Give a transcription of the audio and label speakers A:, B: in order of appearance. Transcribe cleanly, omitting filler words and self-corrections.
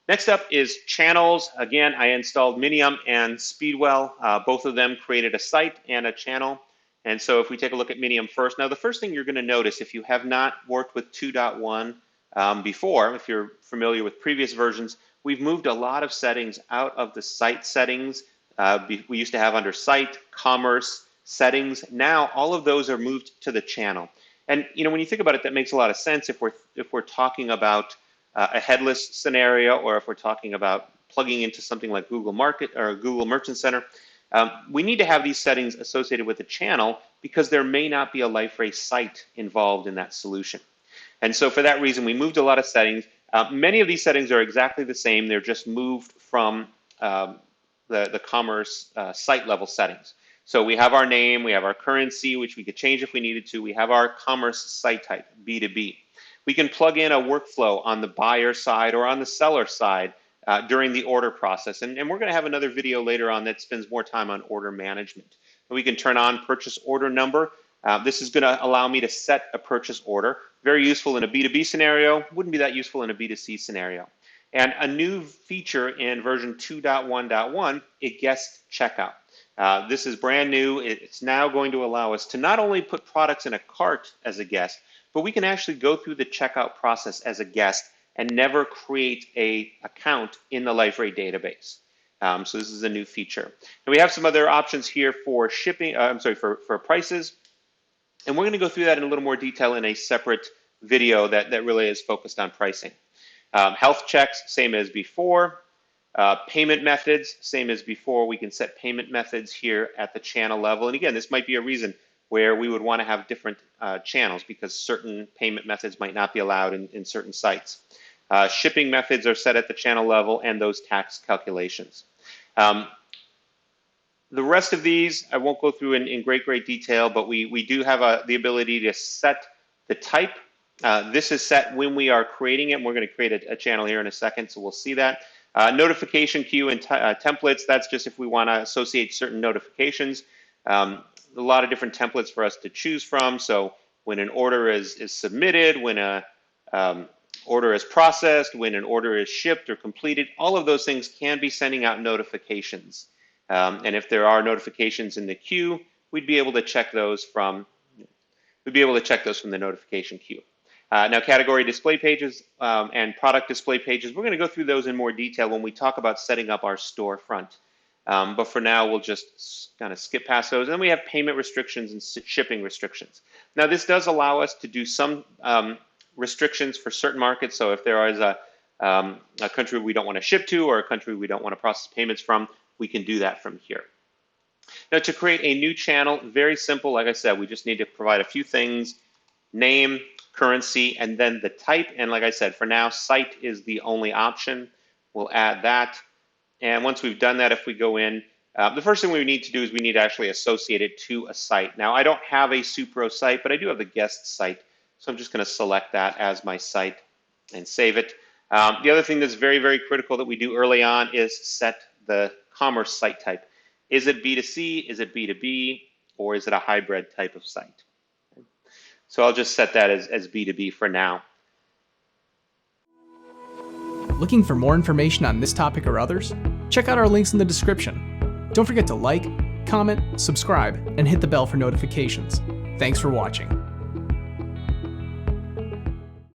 A: Next up is channels. Again, I installed Minium and Speedwell. Both of them created a site and a channel. And so if we take a look at Minium first, now the first thing you're going to notice if you have not worked with 2.1 before, if you're familiar with previous versions, we've moved a lot of settings out of the site settings. We used to have under site, commerce, settings. Now all of those are moved to the channel. And when you think about it, that makes a lot of sense if we're talking about a headless scenario, or if we're talking about plugging into something like Google Market or Google Merchant Center. We need to have these settings associated with the channel because there may not be a Liferay site involved in that solution. And so for that reason, we moved a lot of settings. Many of these settings are exactly the same. They're just moved from the commerce site level settings. So we have our name, we have our currency, which we could change if we needed to. We have our commerce site type, B2B. We can plug in a workflow on the buyer side or on the seller side during the order process. And we're going to have another video later on that spends more time on order management. We can turn on purchase order number. This is going to allow me to set a purchase order. Very useful in a B2B scenario. Wouldn't be that useful in a B2C scenario. And a new feature in version 2.1.1, a guest checkout. This is brand new. It's now going to allow us to not only put products in a cart as a guest, but we can actually go through the checkout process as a guest and never create an account in the Liferay database. So this is a new feature. And we have some other options here for shipping, for prices. And we're going to go through that in a little more detail in a separate video that really is focused on pricing. Health checks, same as before. Payment methods, same as before. We can set payment methods here at the channel level. And again, this might be a reason where we would want to have different channels because certain payment methods might not be allowed in certain sites. Shipping methods are set at the channel level and those tax calculations. The rest of these, I won't go through in great detail, but we do have the ability to set the type. This is set when we are creating it. And we're going to create a channel here in a second, so we'll see that. Notification queue and templates, that's just if we want to associate certain notifications. A lot of different templates for us to choose from. So when an order is submitted, when a order is processed, when an order is shipped or completed, all of those things can be sending out notifications. And if there are notifications in the queue, we'd be able to check those from the notification queue. Now, category display pages and product display pages, we're going to go through those in more detail when we talk about setting up our storefront. But for now, we'll just kind of skip past those. And then we have payment restrictions and shipping restrictions. Now, this does allow us to do some restrictions for certain markets. So if there is a country we don't want to ship to or a country we don't want to process payments from, we can do that from here. Now, to create a new channel, very simple. Like I said, we just need to provide a few things: name, currency, and then the type. And like I said, for now, site is the only option. We'll add that. And once we've done that, if we go in, the first thing we need to do is we need to actually associate it to a site. Now, I don't have a Supro site, but I do have the guest site. So I'm just going to select that as my site and save it. The other thing that's very critical that we do early on is set the commerce site type. Is it B2C, is it B2B, or is it a hybrid type of site? So I'll just set that as B2B for now.
B: Looking for more information on this topic or others? Check out our links in the description. Don't forget to like, comment, subscribe, and hit the bell for notifications. Thanks for watching.